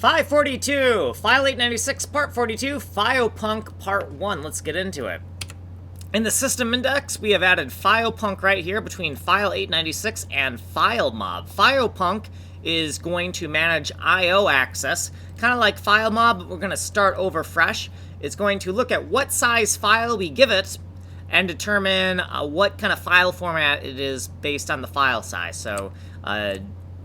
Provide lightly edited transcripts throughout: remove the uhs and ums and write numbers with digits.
542, File896, Part 42, Fiopunk, Part 1. Let's get into it. In the system index, we have added Fiopunk right here between File896 and FileMob. Fiopunk is going to manage I/O access, kind of like FileMob, but we're going to start over fresh. It's going to look at what size file we give it and determine what kind of file format it is based on the file size. So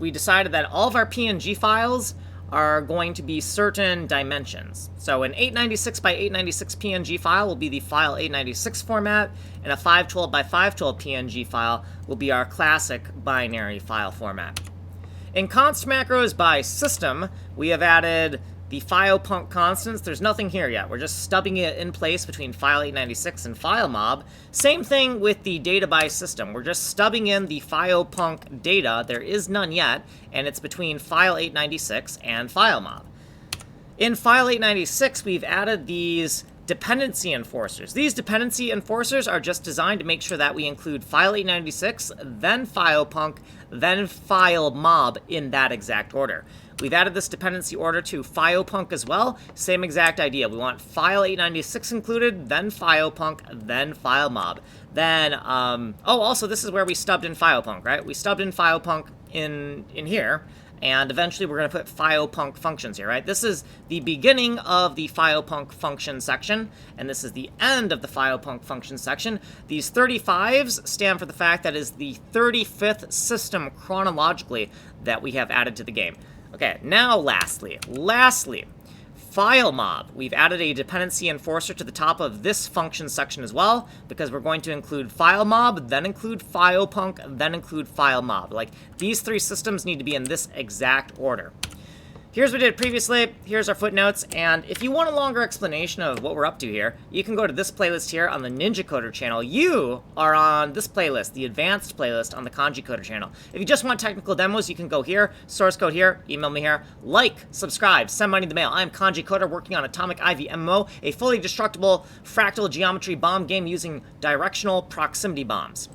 we decided that all of our PNG files are going to be certain dimensions. So an 896 by 896 PNG file will be the File896 format, and a 512 by 512 PNG file will be our classic binary file format. In const macros by system, we have added the Fiopunk constants. There's nothing here yet. We're just stubbing it in place between File896 and FileMob. Same thing with the data by system. We're just stubbing in the Fiopunk data. There is none yet, and it's between File896 and FileMob. In File896, we've added these dependency enforcers. These dependency enforcers are just designed to make sure that we include File896, then Fiopunk, then FileMob in that exact order. We've added this dependency order to Fiopunk as well. Same exact idea. We want File896 included, then Fiopunk, then FileMob. Then, also this is where we stubbed in Fiopunk, right? We stubbed in Fiopunk in here, and eventually we're going to put Fiopunk functions here, right? This is the beginning of the Fiopunk function section, and this is the end of the Fiopunk function section. These 35s stand for the fact that it is the 35th system chronologically that we have added to the game. Okay, now lastly, FileMob. We've added a dependency enforcer to the top of this function section as well, because we're going to include FileMob, then include Fiopunk, then include FileMob. Like, these three systems need to be in this exact order. Here's what we did previously, here's our footnotes, and if you want a longer explanation of what we're up to here, you can go to this playlist here on the Ninja Coder channel. You are on this playlist, the advanced playlist on the Kanji Coder channel. If you just want technical demos, you can go here, source code here, email me here, like, subscribe, send money in the mail. I'm Kanji Coder working on Atomic Ivy MMO, a fully destructible fractal geometry bomb game using directional proximity bombs.